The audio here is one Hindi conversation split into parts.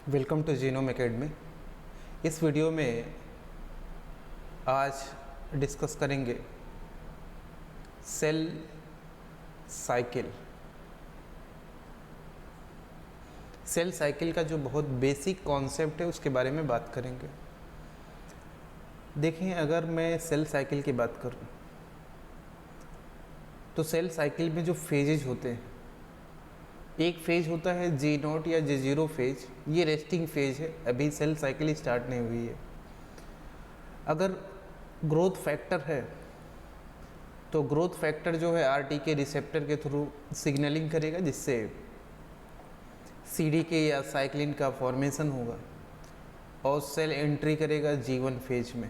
Welcome to Genome Academy. इस वीडियो में आज डिस्कस करेंगे सेल साइकिल। सेल साइकिल का जो बहुत बेसिक कॉन्सेप्ट है उसके बारे में बात करेंगे। देखिए, अगर मैं सेल साइकिल की बात करूं तो सेल साइकिल में जो फेजेज होते हैं, एक फेज होता है G0 या G0 फेज। ये रेस्टिंग फेज है, अभी सेल साइकिल स्टार्ट नहीं हुई है। अगर ग्रोथ फैक्टर है तो ग्रोथ फैक्टर जो है आरटी के रिसेप्टर के थ्रू सिग्नलिंग करेगा, जिससे सीडीके या साइक्लिन का फॉर्मेशन होगा और सेल एंट्री करेगा G1 फेज में।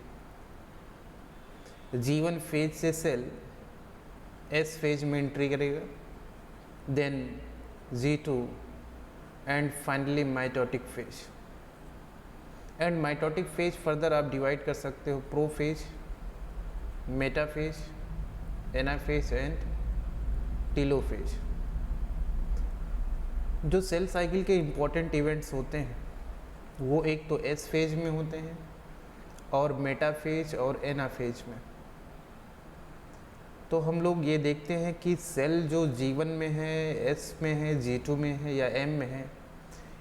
G1 फेज से सेल S फेज में एंट्री करेगा, then G2 and finally mitotic phase. And mitotic phase further आप डिवाइड कर सकते हो prophase, metaphase, anaphase and telophase. जो सेल साइकिल के इम्पोर्टेंट इवेंट्स होते हैं वो एक तो एस फेज में होते हैं और मेटा फेज और एनाफेज में। तो हम लोग ये देखते हैं कि सेल जो G1 में है, एस में है, G2 में है या M में है,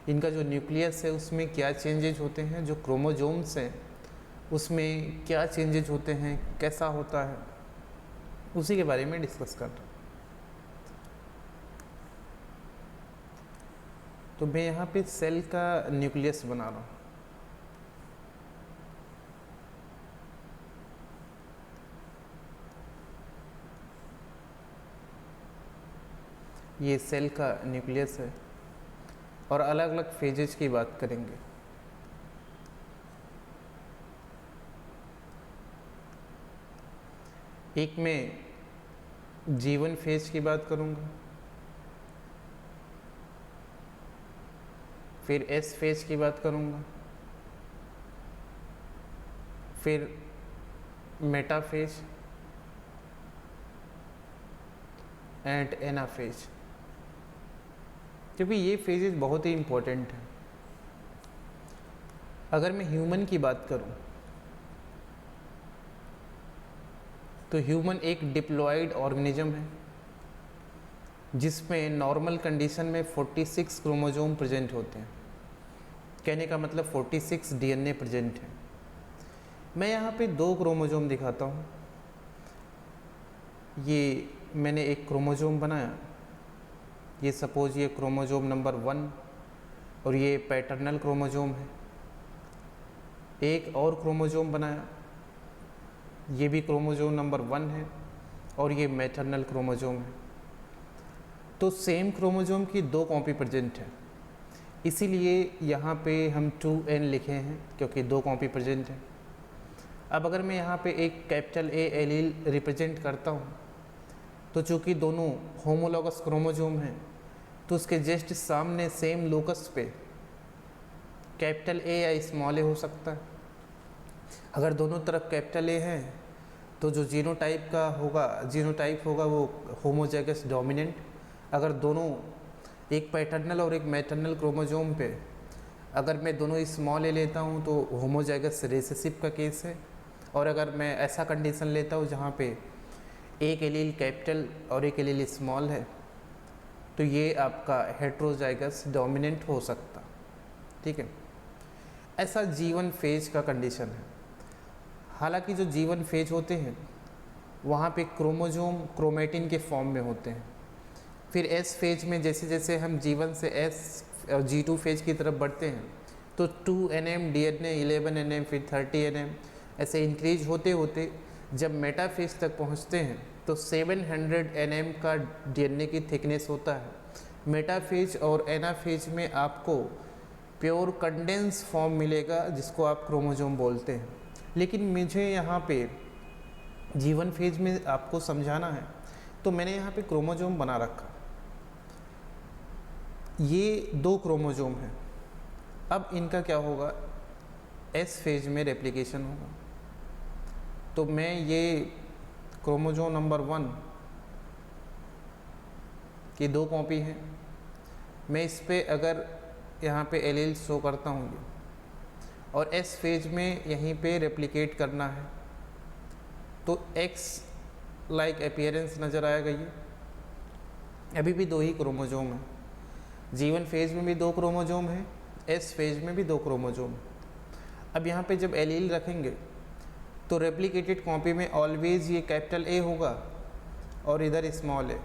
इनका जो न्यूक्लियस है उसमें क्या चेंजेज होते हैं, जो क्रोमोजोम्स हैं उसमें क्या चेंजेज होते हैं, कैसा होता है, उसी के बारे में डिस्कस कर रहा हूँ। तो मैं यहाँ पे सेल का न्यूक्लियस बना रहा हूँ। ये सेल का न्यूक्लियस है और अलग अलग फेजेज की बात करेंगे। एक में G1 फेज की बात करूंगा, फिर S फेज की बात करूंगा, फिर metaphase and anaphase, क्योंकि ये फेजेस बहुत ही इम्पोर्टेंट हैं। अगर मैं ह्यूमन की बात करूं तो ह्यूमन एक डिप्लॉयड ऑर्गेनिज्म है जिसमें नॉर्मल कंडीशन में 46 क्रोमोसोम प्रेजेंट होते हैं। कहने का मतलब 46 डीएनए प्रेजेंट है। मैं यहाँ पे 2 क्रोमोसोम दिखाता हूँ। ये मैंने एक क्रोमोसोम बनाया, ये सपोज ये क्रोमोसोम नंबर 1 और ये पैटर्नल क्रोमोसोम है। एक और क्रोमोसोम बनाया, ये भी क्रोमोसोम नंबर 1 है और ये मैटरनल क्रोमोसोम है। तो सेम क्रोमोसोम की 2 कॉपी प्रेजेंट है, इसीलिए यहाँ पे हम 2n लिखे हैं क्योंकि 2 कॉपी प्रेजेंट है। अब अगर मैं यहाँ पे एक कैपिटल A एलील रिप्रेजेंट करता हूँ तो चूँकि दोनों होमोलॉगस क्रोमोसोम हैं तो उसके जस्ट सामने सेम लोकस पे कैपिटल A या स्मॉल a हो सकता है। अगर दोनों तरफ कैपिटल A है तो जो जीनोटाइप होगा वो होमोजाइगस डोमिनेंट। अगर दोनों एक पैटर्नल और एक मैटरनल क्रोमोसोम पे अगर मैं दोनों स्मॉल a लेता हूँ तो होमोजाइगस रिसेसिव का केस है। और अगर मैं ऐसा कंडीशन लेता हूँ जहाँ पे एक एलील कैपिटल और एक एलील स्मॉल है तो ये आपका हेट्रोजाइगस डोमिनेंट हो सकता। ठीक है, ऐसा G1 फेज का कंडीशन है। हालांकि जो G1 फेज होते हैं वहाँ पे क्रोमोसोम क्रोमेटिन के फॉर्म में होते हैं। फिर S फेज में जैसे जैसे हम G1 से S और G2 फेज की तरफ बढ़ते हैं तो 2nm DNA, 11nm, फिर 30nm ऐसे इंक्रीज होते होते जब मेटा फेज तक पहुँचते हैं तो 700 nm का DNA की थिकनेस होता है। मेटा फेज और एना फेज में आपको प्योर कंडेंस फॉर्म मिलेगा जिसको आप क्रोमोसोम बोलते हैं। लेकिन मुझे यहाँ पे G1 फेज में आपको समझाना है तो मैंने यहाँ पे क्रोमोसोम बना रखा। ये 2 क्रोमोसोम हैं। अब इनका क्या होगा, S फेज में रेप्लिकेशन होगा। तो मैं ये क्रोमोसोम नंबर 1 की 2 कॉपी हैं, मैं इस पर अगर यहाँ पे एलील शो करता हूँ ये, और एस फेज में यहीं पे रेप्लिकेट करना है, तो एक्स लाइक अपीयरेंस नज़र आएगा। ये अभी भी 2 ही क्रोमोजोम है, G1 फेज में भी 2 क्रोमोजोम है, एस फेज में भी 2 क्रोमोजोम है। अब यहाँ पे जब एलील रखेंगे तो रेप्लिकेटेड कॉपी में ऑलवेज ये कैपिटल ए होगा और इधर स्मॉल ए।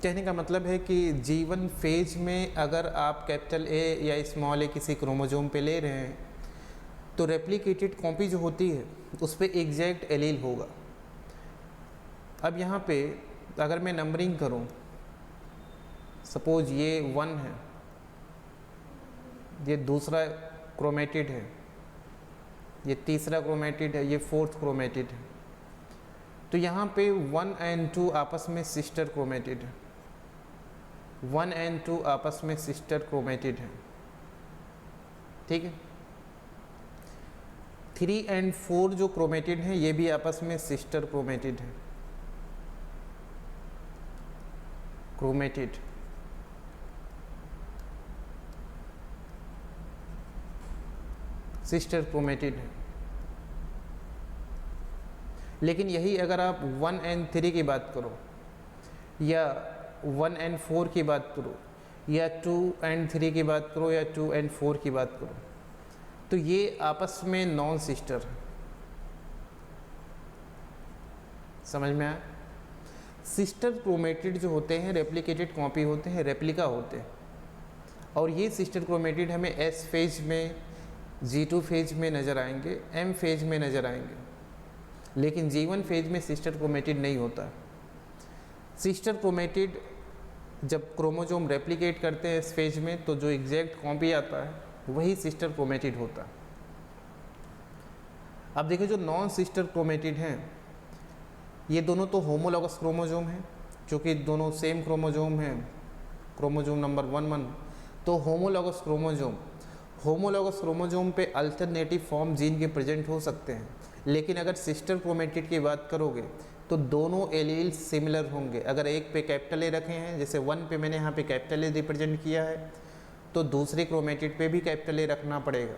कहने का मतलब है कि G1 फेज में अगर आप कैपिटल ए या स्मॉल ए किसी क्रोमोजोम पे ले रहे हैं तो रेप्लिकेटेड कॉपी जो होती है उस पर एग्जैक्ट एलील होगा। अब यहाँ पे अगर मैं नंबरिंग करूँ, सपोज ये 1 है, ये दूसरा क्रोमेटिड है, ये तीसरा क्रोमेटिड है, ये 4th क्रोमेटिड है, तो यहाँ पे 1 और 2 आपस में सिस्टर क्रोमेटिड है, 1 और 2 आपस में सिस्टर क्रोमेटिड है, ठीक है। 3 और 4 जो क्रोमेटिड हैं ये भी आपस में सिस्टर क्रोमेटिड है, क्रोमेटिड। सिस्टर क्रोमेटिड है। लेकिन यही अगर आप 1 और 3 की बात करो, या 1 और 4 की बात करो, या 2 और 3 की बात करो, या 2 और 4 की बात करो, तो ये आपस में नॉन सिस्टर है। समझ में आया? सिस्टर क्रोमेटिड जो होते हैं रेप्लिकेटेड कॉपी होते हैं, रेप्लिका होते हैं, और ये सिस्टर क्रोमेटिड हमें एस फेज में, G2 फेज में नज़र आएंगे, M फेज में नज़र आएंगे, लेकिन G1 फेज में सिस्टर क्रोमेटिड नहीं होता। सिस्टर क्रोमेटिड जब क्रोमोजोम रेप्लिकेट करते हैं इस फेज में तो जो एग्जैक्ट कॉपी आता है वही सिस्टर क्रोमेटिड होता है। अब देखिए जो नॉन सिस्टर क्रोमेटिड हैं ये दोनों तो होमोलॉगस क्रोमोजोम हैं, क्योंकि दोनों सेम क्रोमोजोम हैं, क्रोमोजोम नंबर 1 तो होमोलॉगस क्रोमोजोम पे अल्टरनेटिव फॉर्म जीन के प्रेजेंट हो सकते हैं। लेकिन अगर सिस्टर क्रोमेटिड की बात करोगे तो दोनों एलील सिमिलर होंगे। अगर एक पे कैपिटल ए रखे हैं, जैसे 1 पे मैंने यहाँ पे कैपिटल ए रिप्रेजेंट किया है, तो दूसरे क्रोमेटिड पे भी कैपिटल ए रखना पड़ेगा।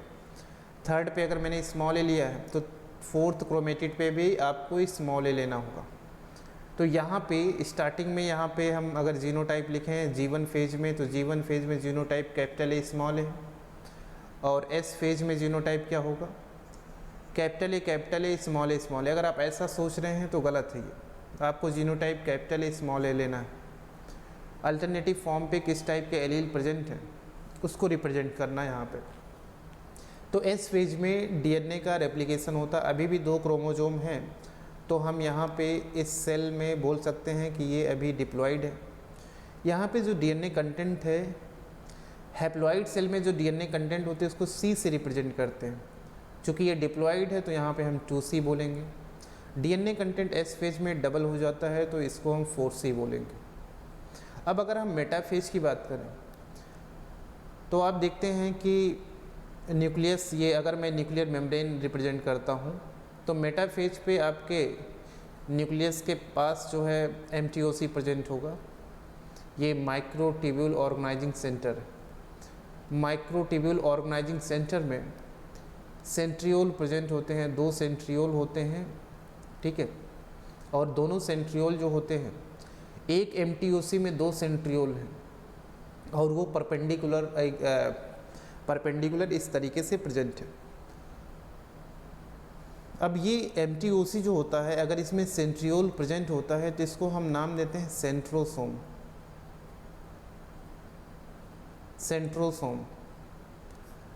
3rd पे अगर मैंने स्मॉल ए लिया है तो 4th क्रोमेटिड पे भी आपको स्मॉल ए लेना होगा। तो यहाँ पे स्टार्टिंग में यहाँ पे हम अगर जीनोटाइप लिखें G1 फेज में, तो G1 फेज में genotype capital A small A, और एस फेज में जीनोटाइप क्या होगा, capital A small A small A. अगर आप ऐसा सोच रहे हैं तो गलत है, ये आपको जीनोटाइप कैपिटल ए स्मॉल ए लेना है। अल्टरनेटिव फॉर्म पे किस टाइप के एलील प्रेजेंट है उसको रिप्रेजेंट करना है यहाँ पे। तो एस फेज में डीएनए का रेप्लिकेशन होता है। अभी भी 2 क्रोमोजोम हैं, तो हम यहाँ पे इस सेल में बोल सकते हैं कि ये अभी डिप्लॉइड है। यहाँ पे जो डीएनए कंटेंट है, हैप्लॉइड सेल में जो डीएनए कंटेंट होते हैं उसको सी से रिप्रेजेंट करते हैं। चूँकि ये डिप्लॉइड है तो यहाँ पे हम 2C बोलेंगे। डीएनए कंटेंट एस फेज में डबल हो जाता है तो इसको हम 4C बोलेंगे। अब अगर हम मेटाफेज की बात करें तो आप देखते हैं कि न्यूक्लियस, ये अगर मैं न्यूक्लियर मेम्ब्रेन रिप्रेजेंट करता हूँ तो मेटाफेज पे आपके न्यूक्लियस के पास जो है MTOC प्रेजेंट होगा। ये माइक्रोट्यूब्यूल ऑर्गेनाइजिंग सेंटर है। माइक्रोट्यूब्यूल ऑर्गेनाइजिंग सेंटर में सेंट्रियोल प्रेजेंट होते हैं, 2 सेंट्रियोल होते हैं, ठीक है। और दोनों सेंट्रियोल जो होते हैं, एक MTOC में 2 सेंट्रियोल हैं और वो परपेंडिकुलर इस तरीके से प्रेजेंट है। अब ये MTOC जो होता है, अगर इसमें सेंट्रियोल प्रेजेंट होता है तो इसको हम नाम देते हैं सेंट्रोसोम।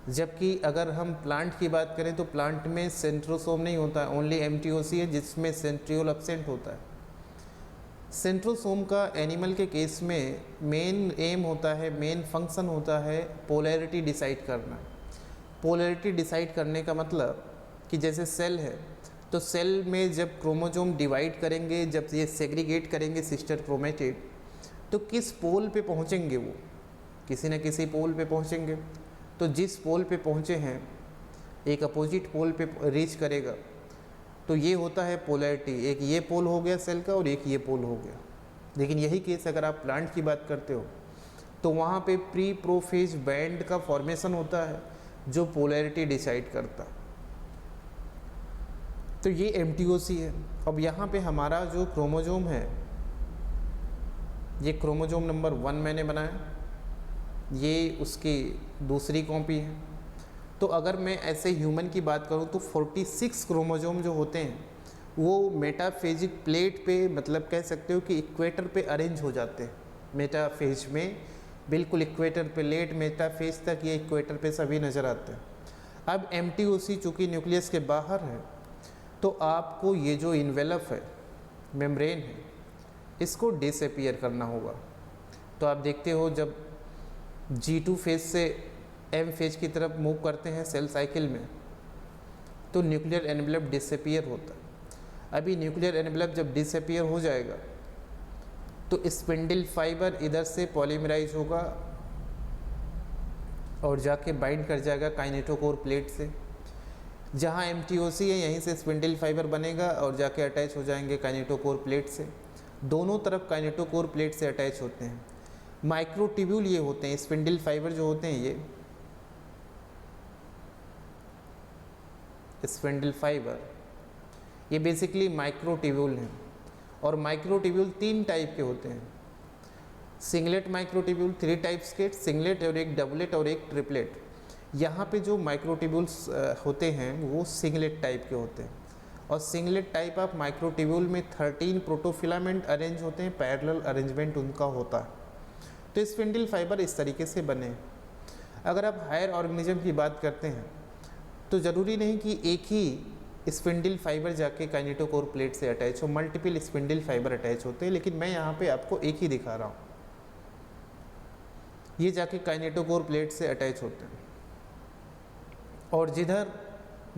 जबकि अगर हम प्लांट की बात करें तो प्लांट में सेंट्रोसोम नहीं होता है, ओनली MTOC है जिसमें सेंट्रियोल एब्सेंट होता है। सेंट्रोसोम का एनिमल के केस में मेन एम होता है, मेन फंक्शन होता है पोलैरिटी डिसाइड करना। पोलैरिटी डिसाइड करने का मतलब कि जैसे सेल है तो सेल में जब क्रोमोजोम डिवाइड करेंगे, जब ये सेग्रीगेट करेंगे सिस्टर क्रोमेटिड, तो किस पोल पे पहुँचेंगे, वो किसी न किसी पोल पे पहुँचेंगे। तो जिस पोल पे पहुँचे हैं एक अपोजिट पोल पे रीच करेगा, तो ये होता है पोलैरिटी। एक ये पोल हो गया सेल का और एक ये पोल हो गया। लेकिन यही केस अगर आप प्लांट की बात करते हो तो वहाँ पे प्री प्रोफेज बैंड का फॉर्मेशन होता है जो पोलैरिटी डिसाइड करता है। तो ये MTOC है। अब यहाँ पे हमारा जो क्रोमोजोम है, ये क्रोमोजोम नंबर 1 मैंने बनाया, ये उसकी दूसरी कॉपी है। तो अगर मैं ऐसे ह्यूमन की बात करूँ तो 46 क्रोमोजोम जो होते हैं वो मेटाफेजिक प्लेट पे, मतलब कह सकते हो कि इक्वेटर पे अरेंज हो जाते हैं। मेटाफेज में बिल्कुल इक्वेटर पे, लेट मेटाफेज तक ये इक्वेटर पे सभी नज़र आते हैं। अब MTOC चूँकि न्यूक्लियस के बाहर है तो आपको ये जो इन्वेलप है, मेम्ब्रेन है, इसको डिसअपीयर करना होगा। तो आप देखते हो जब G2 फेज से M फेज की तरफ मूव करते हैं सेल साइकिल में तो न्यूक्लियर एनवेलप डिसअपीयर होता है। अभी न्यूक्लियर एनवेलप जब डिसअपीयर हो जाएगा तो स्पिंडल फाइबर इधर से पॉलीमराइज होगा और जाके बाइंड कर जाएगा काइनेटोकोर प्लेट से। जहाँ MTOC है यहीं से स्पिंडल फाइबर बनेगा और जाके अटैच हो जाएंगे काइनेटोकोर प्लेट से। दोनों तरफ काइनेटोकोर प्लेट से अटैच होते हैं। माइक्रोट्यूब्यूल ये होते हैं, स्पिंडल फाइबर जो होते हैं ये स्पिंडल फाइबर, ये बेसिकली माइक्रोट्यूब्यूल हैं। और माइक्रोट्यूब्यूल 3 टाइप के होते हैं। सिंगलेट माइक्रोट्यूब्यूल 3 टाइप्स के, सिंगलेट और एक डबलेट और एक ट्रिपलेट। यहाँ पे जो माइक्रोट्यूब्यूल्स होते हैं वो सिंगलेट टाइप के होते हैं। और सिंगलेट टाइप ऑफ माइक्रोट्यूब्यूल में 13 प्रोटोफिलामेंट अरेंज होते हैं, पैरेलल अरेंजमेंट उनका होता है। तो स्पिंडल फाइबर इस तरीके से बने हैं। अगर आप हायर ऑर्गेनिज्म की बात करते हैं तो ज़रूरी नहीं कि एक ही स्पिंडल फाइबर जाके काइनेटोकोर प्लेट से अटैच हो, मल्टीपल स्पिंडल फाइबर अटैच होते हैं। लेकिन मैं यहाँ पे आपको एक ही दिखा रहा हूँ, ये जाके काइनेटोकोर प्लेट से अटैच होते हैं। और जिधर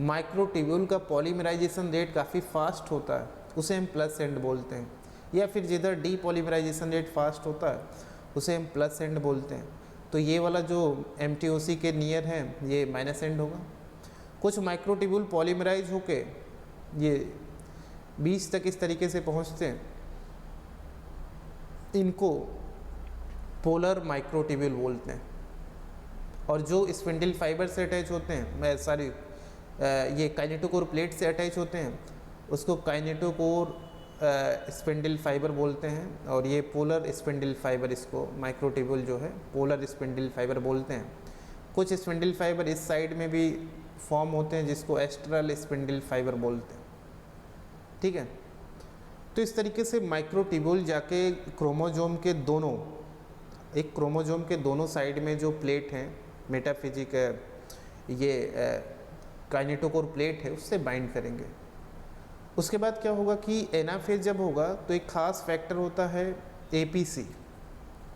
माइक्रोट्यूब्यूल का पॉलीमराइजेशन रेट काफ़ी फास्ट होता है उसे हम प्लस एंड बोलते हैं, या फिर जिधर डीपॉलीमराइजेशन रेट फास्ट होता है उसे हम प्लस एंड बोलते हैं। तो ये वाला जो MTOC के नियर है ये माइनस एंड होगा। कुछ माइक्रोट्यूब्यूल पॉलीमराइज होके ये 20 तक इस तरीके से पहुँचते हैं, इनको पोलर माइक्रोट्यूब्यूल बोलते हैं। और जो स्पिंडल फाइबर से अटैच होते हैं, ये काइनेटोकोर प्लेट से अटैच होते हैं, उसको काइनेटोकोर स्पिंडल फाइबर बोलते हैं। और ये पोलर स्पिंडल फाइबर, इसको माइक्रोट्यूब्यूल जो है पोलर स्पिंडल फाइबर बोलते हैं। कुछ स्पिंडल फाइबर इस साइड में भी फॉर्म होते हैं जिसको एस्ट्रल स्पिंडल फाइबर बोलते हैं। ठीक है, तो इस तरीके से माइक्रोट्यूब्यूल जाके क्रोमोजोम के दोनों, एक क्रोमोजोम के दोनों साइड में जो प्लेट हैं मेटाफिजिक, ये काइनेटोकोर प्लेट है, उससे बाइंड करेंगे। उसके बाद क्या होगा कि एनाफेज जब होगा तो एक खास फैक्टर होता है APC,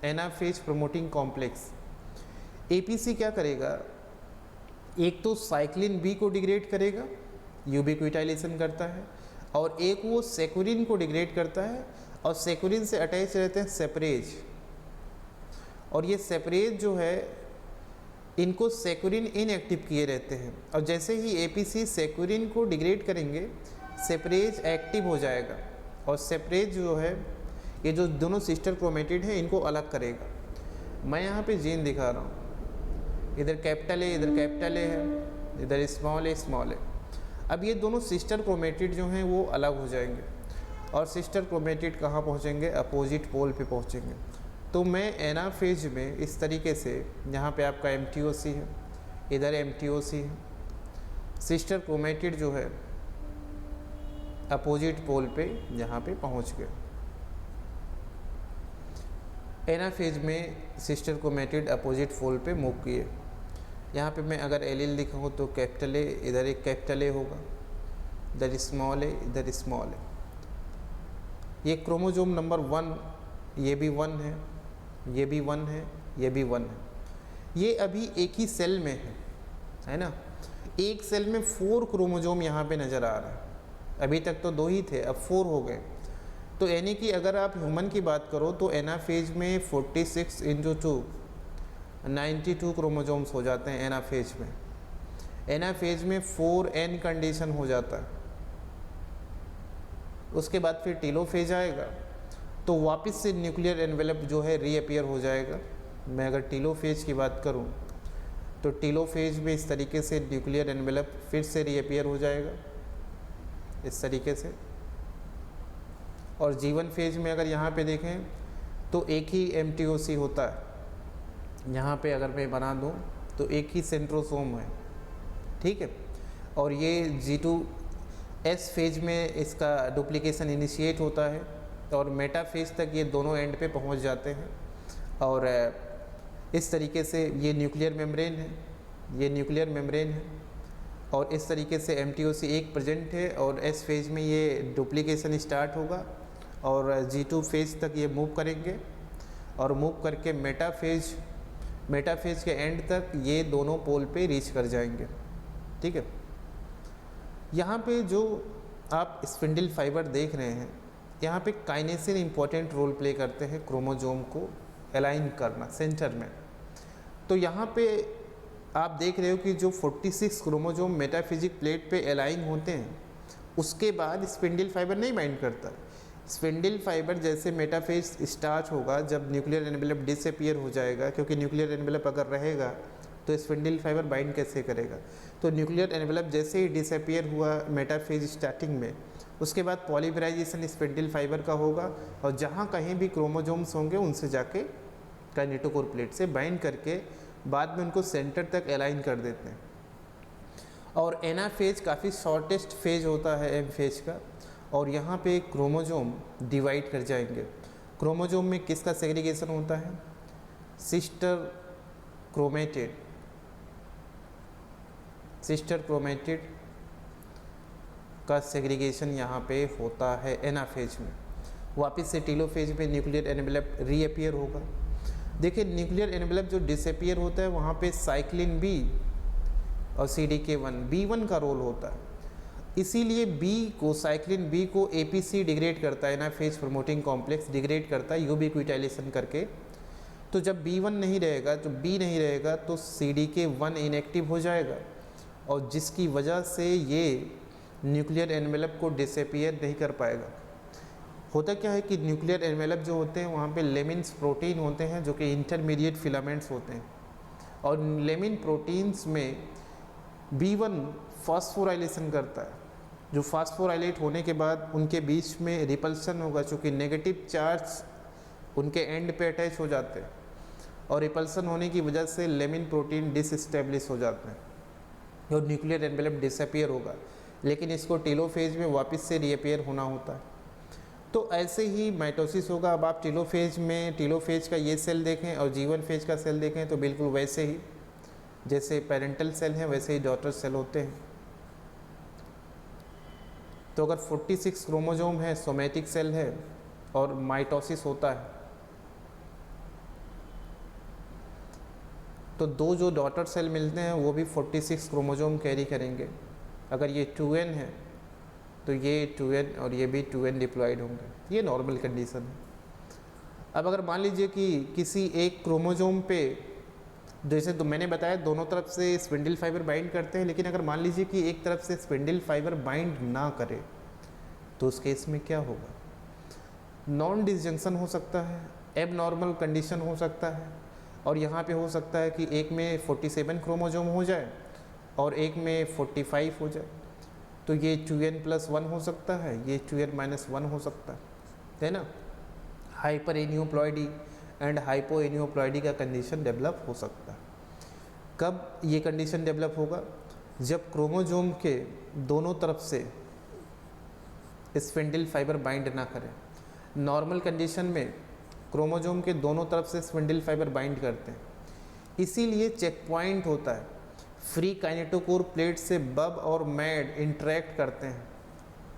anaphase promoting complex. APC क्या करेगा, एक तो साइक्लिन B को डिग्रेड करेगा, यूबिक्विटाइलेशन करता है, और एक वो सेक्यूरिन को डिग्रेड करता है, और सेक्यूरिन से अटैच रहते हैं सेपरेज। और ये सेपरेज जो है इनको सेक्यूरिन इनएक्टिव किए रहते हैं, और जैसे ही APC सेक्यूरिन को डिग्रेड करेंगे सेपरेज एक्टिव हो जाएगा, और सेपरेज जो है ये जो दोनों सिस्टर क्रोमेटिड है इनको अलग करेगा। मैं यहाँ पे जीन दिखा रहा हूँ, इधर कैपिटल A इधर कैपिटल A है, इधर स्मॉल a स्मॉल a। अब ये दोनों सिस्टर क्रोमेटिड जो हैं वो अलग हो जाएंगे, और सिस्टर क्रोमेटिड कहाँ पहुँचेंगे, अपोजिट पोल पे पहुँचेंगे। तो मैं एनाफेज में इस तरीके से, यहाँ पे आपका MTOC है, इधर MTOC है, सिस्टर क्रोमेटिड जो है अपोजिट पोल पे यहाँ पे पहुँच गए। एनाफेज में सिस्टर क्रोमेटिड अपोजिट पोल पे मूव किए। यहाँ पे मैं अगर एलील दिखाऊँ तो कैपिटल A, इधर एक कैपिटल A होगा, इधर स्मॉल a, इधर स्मॉल a। ये क्रोमोजोम नंबर 1, ये भी 1 है, ये भी 1 है, ये भी 1 है। ये अभी एक ही सेल में है ना। एक सेल में 4 क्रोमोजोम यहाँ पे नज़र आ रहा है। अभी तक तो 2 ही थे, अब 4 हो गए। तो यानी कि अगर आप ह्यूमन की बात करो तो एनाफेज में 46 × 2 92 क्रोमोजोम्स हो जाते हैं एनाफेज में। एनाफेज में 4n कंडीशन हो जाता है। उसके बाद फिर टीलोफेज आएगा तो वापस से न्यूक्लियर एनवेलप जो है रीअपियर हो जाएगा, मैं अगर टीलोफेज की बात करूं तो टीलोफेज में इस तरीके से न्यूक्लियर एनवेलप फिर से रीअपियर हो जाएगा इस तरीके से। और जीवन फेज में अगर यहाँ पे देखें तो एक ही MTOC होता है। यहाँ पे अगर मैं बना दूँ तो एक ही सेंट्रोसोम है, ठीक है। और ये G2S फेज में इसका डुप्लीकेशन इनिशिएट होता है और मेटा फेज तक ये दोनों एंड पे पहुँच जाते हैं। और इस तरीके से ये न्यूक्लियर मेम्ब्रेन है, ये न्यूक्लियर मेम्ब्रेन है। और इस तरीके से MTOC एक प्रेजेंट है और S फेज में ये डुप्लीकेशन स्टार्ट होगा और G2 फेज तक ये मूव करेंगे और मूव करके मेटा फेज के एंड तक ये दोनों पोल पे रीच कर जाएंगे, ठीक है। यहाँ पे जो आप स्पिंडल फाइबर देख रहे हैं, यहाँ पे काइनेसिन इंपॉर्टेंट रोल प्ले करते हैं क्रोमोजोम को अलाइन करना सेंटर में। तो यहाँ पे आप देख रहे हो कि जो 46 क्रोमोजोम मेटाफिजिक प्लेट पे अलाइन होते हैं उसके बाद स्पिंडल फाइबर नहीं बाइंड करता। स्पिंडल फाइबर जैसे मेटाफेज स्टार्ट होगा जब न्यूक्लियर एनवेलप डिसअपीयर हो जाएगा, क्योंकि न्यूक्लियर एनवेलप अगर रहेगा तो स्पिंडल फाइबर बाइंड कैसे करेगा। तो न्यूक्लियर एनवेलप जैसे ही डिसअपीयर हुआ मेटाफेज स्टार्टिंग में, उसके बाद पॉलीमराइजेशन स्पिंडल फाइबर का होगा और जहाँ कहीं भी क्रोमोजोम्स होंगे उनसे जाके काइनेटोकोर प्लेट से बाइंड करके बाद में उनको सेंटर तक अलाइन कर देते हैं। और एना फेज काफ़ी शॉर्टेस्ट फेज होता है एम फेज का। और यहाँ पे क्रोमोजोम डिवाइड कर जाएंगे। क्रोमोजोम में किसका सेग्रीगेशन होता है? सिस्टर क्रोमेटिड का सेग्रीगेशन यहाँ पे होता है एनाफेज में। वापस से टीलोफेज में न्यूक्लियर एनवेलप रीअपियर होगा। देखिए न्यूक्लियर एनवेलप जो डिसअपियर होता है वहाँ पे साइक्लिन बी और CDK1 B1 का रोल होता है। इसीलिए साइक्लिन बी को APC डिग्रेड करता है, एनाफेज प्रमोटिंग कॉम्प्लेक्स डिग्रेड करता है यूबिक्विटाइलेशन करके। तो जब B1 नहीं रहेगा, तो B नहीं रहेगा तो CDK1 इनएक्टिव हो जाएगा और जिसकी वजह से ये न्यूक्लियर एनवेलप को डिसअपियर नहीं कर पाएगा। होता क्या है कि न्यूक्लियर एनवेलप जो होते हैं वहाँ पे लेमिन्स प्रोटीन होते हैं जो कि इंटरमीडिएट फिलामेंट्स होते हैं। और लेमिन प्रोटीन्स में B1 फॉस्फोराइलेशन करता है, जो फास्फोराइलेट होने के बाद उनके बीच में रिपल्सन होगा, चूँकि नेगेटिव चार्ज उनके एंड पे अटैच हो जाते हैं और रिपल्सन होने की वजह से लेमिन प्रोटीन डिसएस्टेब्लिश हो जाते हैं और न्यूक्लियर एनवेलप डिसअपियर होगा। लेकिन इसको टीलोफेज में वापस से रीअपियर होना होता है। तो ऐसे ही माइटोसिस होगा। अब आप टीलोफेज का ये सेल देखें और जीवन फेज का सेल देखें तो बिल्कुल वैसे ही जैसे पेरेंटल सेल हैं वैसे ही डॉटर सेल होते हैं। तो अगर 46 क्रोमोजोम है, सोमेटिक सेल है और माइटोसिस होता है तो दो जो डॉटर सेल मिलते हैं वो भी 46 क्रोमोजोम कैरी करेंगे। अगर ये 2n है तो ये 2n और ये भी 2n डिप्लॉयड होंगे। ये नॉर्मल कंडीशन है। अब अगर मान लीजिए कि किसी एक क्रोमोजोम पे, जैसे तो मैंने बताया दोनों तरफ से स्पिंडल फाइबर बाइंड करते हैं, लेकिन अगर मान लीजिए कि एक तरफ से स्पिंडल फाइबर बाइंड ना करे तो उस केस में क्या होगा? नॉन डिसजंक्शन हो सकता है, एबनॉर्मल कंडीशन हो सकता है और यहाँ पे हो सकता है कि एक में 47 क्रोमोजोम हो जाए और एक में 45 हो जाए। तो ये 2n+1 हो सकता है, ये 2n-1 हो सकता है ना। हाइपर एनियोप्लॉइडी एंड हाइपो एनियोप्लॉइडी का कंडीशन डेवलप हो सकता है। कब ये कंडीशन डेवलप होगा? जब क्रोमोजोम के दोनों तरफ से स्पिंडल फाइबर बाइंड ना करें। नॉर्मल कंडीशन में क्रोमोजोम के दोनों तरफ से स्पिंडल फाइबर बाइंड करते हैं, इसीलिए चेक पॉइंट होता है। फ्री काइनेटोकोर प्लेट से बब और मैड इंटरेक्ट करते हैं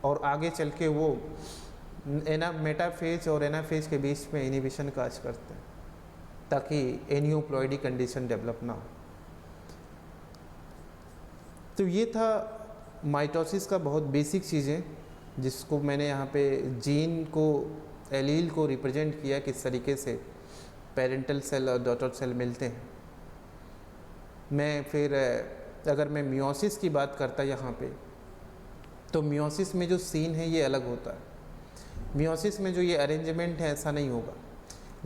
और आगे चल के वो मेटाफेज और एनाफेज के बीच में इनिबिशन काज करते हैं ताकि एनियोप्लॉइडी कंडीशन डेवलप ना हो। तो ये था माइटोसिस का बहुत बेसिक चीज़ें जिसको मैंने यहाँ पे जीन को, एलील को रिप्रेजेंट किया, किस तरीके से पेरेंटल सेल और डॉटर सेल मिलते हैं। मैं फिर अगर मैं मियोसिस की बात करता यहाँ पे, तो मियोसिस में जो सीन है ये अलग होता है। मियोसिस में जो ये अरेंजमेंट है ऐसा नहीं होगा।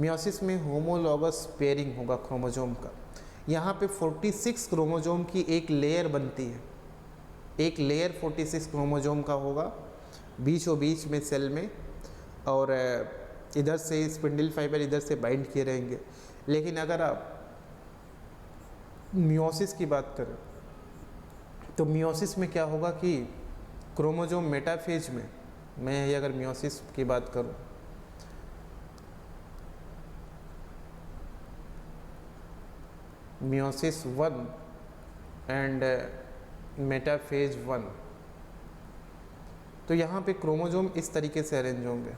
मियोसिस में होमोलॉगस पेयरिंग होगा क्रोमोजोम का। यहाँ पे 46 क्रोमोजोम की एक लेयर बनती है, एक लेयर 46 क्रोमोजोम का होगा बीचों बीच में सेल में, और इधर से स्पिंडल फाइबर इधर से बाइंड किए रहेंगे। लेकिन अगर आप मियोसिस की बात करें तो मियोसिस में क्या होगा कि क्रोमोजोम मेटाफेज में, मैं अगर मियोसिस की बात करूं, मियोसिस 1 एंड मेटाफेज 1, तो यहाँ पे क्रोमोजोम इस तरीके से अरेंज होंगे।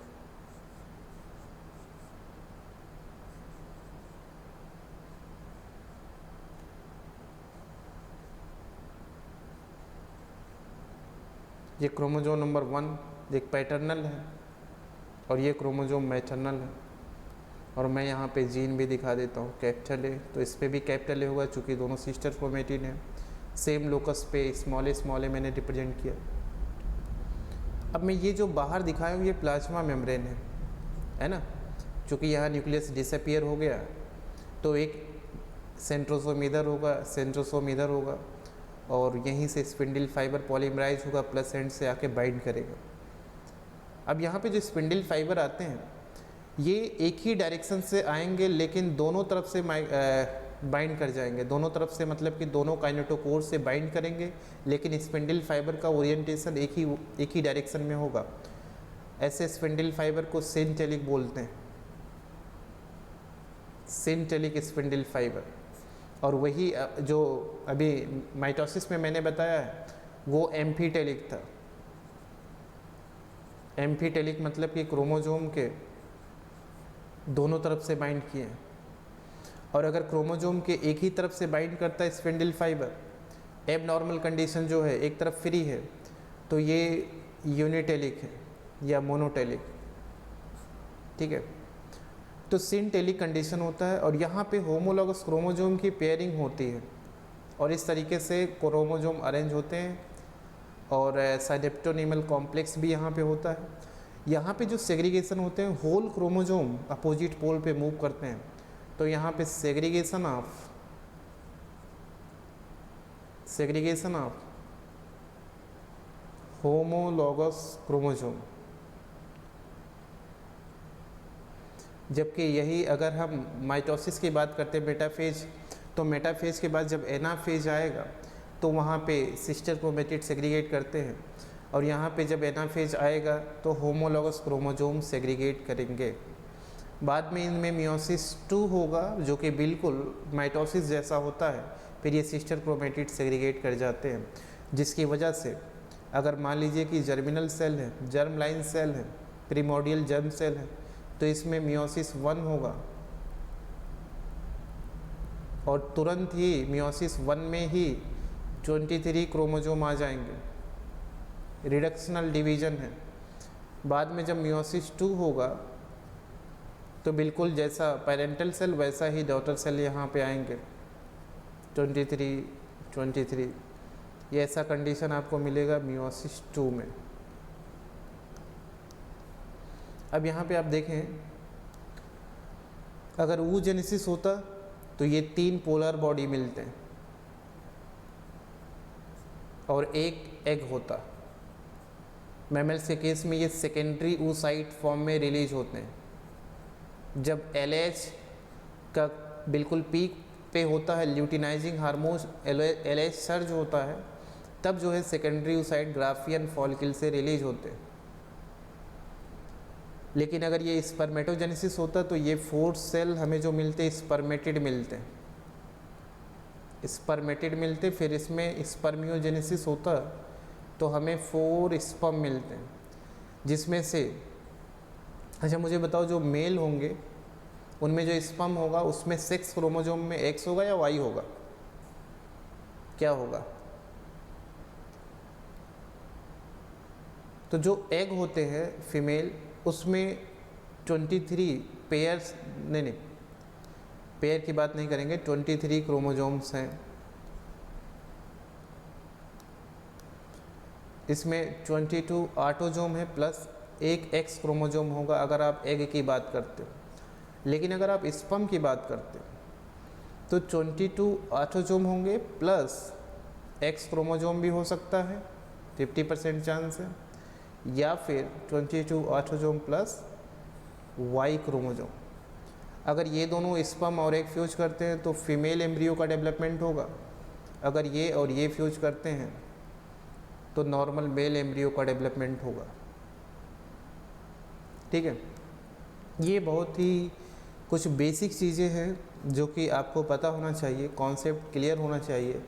ये क्रोमोजोम नंबर 1 एक पैटर्नल है और ये क्रोमोजोम मैटरनल है। और मैं यहाँ पे जीन भी दिखा देता हूँ, कैपिटल ए, तो इस पर भी कैपिटल ए होगा चूँकि दोनों सिस्टर क्रोमेटिन है। सेम लोकस पे स्मॉल ए मैंने रिप्रेजेंट किया। अब मैं ये जो बाहर दिखाया हूँ ये प्लाज्मा मेम्ब्रेन है ना, चूँकि यहाँ न्यूक्लियस डिसअपियर हो गया तो एक सेंट्रोसोम इधर होगा, सेंट्रोसोम इधर होगा, और यहीं से स्पिंडल फाइबर पॉलीमराइज होगा, प्लस एंड से आके बाइंड करेगा। अब यहाँ पे जो स्पिंडल फाइबर आते हैं ये एक ही डायरेक्शन से आएंगे लेकिन दोनों तरफ से बाइंड कर जाएंगे। दोनों तरफ से मतलब कि दोनों काइनेटोकोर से बाइंड करेंगे, लेकिन स्पिंडल फाइबर का ओरिएंटेशन एक ही डायरेक्शन में होगा। ऐसे स्पिंडल फाइबर को सिंटेलिक बोलते हैं, सिंटेलिक स्पिंडल फाइबर। और वही जो अभी माइटोसिस में मैंने बताया है वो एम्फीटेलिक था। एम्फीटेलिक मतलब कि क्रोमोजोम के दोनों तरफ से बाइंड किए हैं। और अगर क्रोमोजोम के एक ही तरफ से बाइंड करता है स्पिंडल फाइबर, एबनॉर्मल कंडीशन जो है एक तरफ फ्री है, तो ये यूनिटेलिक है या मोनोटेलिक, ठीक है। तो सिंटेलिक कंडीशन होता है और यहाँ पे होमोलॉगस क्रोमोजोम की पेयरिंग होती है और इस तरीके से क्रोमोजोम अरेंज होते हैं। और साइडेप्टोनीमल कॉम्प्लेक्स भी यहाँ पे होता है। यहाँ पे जो सेग्रीगेशन होते हैं, होल क्रोमोजोम अपोजिट पोल पे मूव करते हैं, तो यहाँ पे सेग्रीगेशन ऑफ होमोलॉगस क्रोमोजोम। जबकि यही अगर हम माइटोसिस की बात करते हैं मेटाफेज, तो मेटाफेज के बाद जब एनाफेज आएगा तो वहाँ पे सिस्टर क्रोमेटिड सेग्रीगेट करते हैं, और यहाँ पे जब एनाफेज आएगा तो होमोलॉगस क्रोमोजोम सेग्रीगेट करेंगे। बाद में इनमें मियोसिस 2 होगा जो कि बिल्कुल माइटोसिस जैसा होता है, फिर ये सिस्टर क्रोमेटिड सेग्रीगेट कर जाते हैं, जिसकी वजह से अगर मान लीजिए कि जर्मिनल सेल है, जर्म लाइन सेल है, प्रीमोर्डियल जर्म सेल है, तो इसमें मियोसिस 1 होगा और तुरंत ही मियोसिस 1 में ही 23 क्रोमोजोम आ जाएंगे। रिडक्शनल डिवीजन है। बाद में जब मियोसिस 2 होगा तो बिल्कुल जैसा पेरेंटल सेल वैसा ही डॉटर सेल यहाँ पे आएंगे, 23 ये ऐसा कंडीशन आपको मिलेगा मियोसिस 2 में। अब यहाँ पे आप देखें, अगर oogenesis होता तो ये 3 पोलर बॉडी मिलते हैं और एक एग होता। मैमल्स के केस में ये सेकेंडरी oocyte फॉर्म में रिलीज होते हैं। जब LH का बिल्कुल पीक पे होता है, ल्यूटिनाइजिंग हार्मोन LH सर्ज होता है, तब जो है सेकेंडरी oocyte ग्राफियन फॉलिकल से रिलीज होते हैं। लेकिन अगर ये स्पर्मेटोजेनेसिस होता तो ये 4 सेल हमें जो मिलते स्पर्मेटिड मिलते हैं, स्पर्मेटिड मिलते। फिर इसमें स्पर्मियोजेनेसिस होता तो हमें 4 स्पर्म मिलते हैं, जिसमें से अच्छा मुझे बताओ जो मेल होंगे उनमें जो स्पर्म होगा उसमें सेक्स क्रोमोजोम में X होगा या Y होगा? क्या होगा? तो जो एग होते हैं फीमेल उसमें 23 पेयर्स, नहीं पेयर की बात नहीं करेंगे, 23 क्रोमोजोम्स हैं। इसमें 22 ऑटोजोम है प्लस एक एक्स क्रोमोजोम होगा अगर आप एग की बात करते हो। लेकिन अगर आप स्पर्म की बात करते हैं तो 22 ऑटोजोम होंगे प्लस एक्स क्रोमोजोम भी हो सकता है, 50% चांस है, या फिर 22 ऑटोजोम प्लस वाई क्रोमोजोम। अगर ये दोनों स्पर्म और एग फ्यूज करते हैं तो फीमेल एम्ब्रियो का डेवलपमेंट होगा, अगर ये और ये फ्यूज करते हैं तो नॉर्मल मेल एम्ब्रियो का डेवलपमेंट होगा। ठीक है, ये बहुत ही कुछ बेसिक चीज़ें हैं जो कि आपको पता होना चाहिए, कॉन्सेप्ट क्लियर होना चाहिए,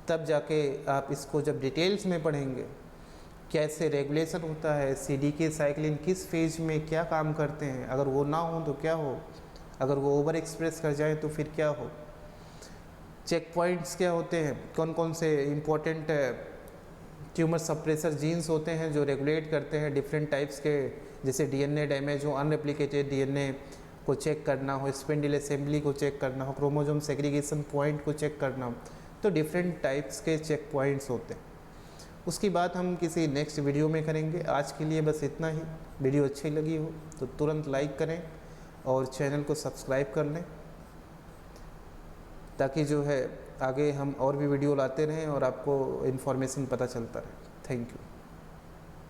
तब जाके आप इसको जब डिटेल्स में पढ़ेंगे, कैसे रेगुलेशन होता है, CDK साइक्लिन किस फेज में क्या काम करते हैं, अगर वो ना हो तो क्या हो, अगर वो ओवर एक्सप्रेस कर जाए तो फिर क्या हो, चेक पॉइंट्स क्या होते हैं, कौन कौन से इम्पोर्टेंट ट्यूमर सप्रेसर जीन्स होते हैं जो रेगुलेट करते हैं डिफरेंट टाइप्स के, जैसे DNA डैमेज हो, अनरेप्लिकेटेड DNA को चेक करना हो, स्पिंडल असेंबली को चेक करना हो, क्रोमोसोम सेग्रीगेशन पॉइंट को चेक करना हो, तो डिफरेंट टाइप्स के चेक पॉइंट्स होते हैं। उसकी बात हम किसी नेक्स्ट वीडियो में करेंगे। आज के लिए बस इतना ही। वीडियो अच्छी लगी हो तो तुरंत लाइक करें और चैनल को सब्सक्राइब कर लें, ताकि जो है आगे हम और भी वीडियो लाते रहें और आपको इन्फॉर्मेशन पता चलता रहे। Thank you.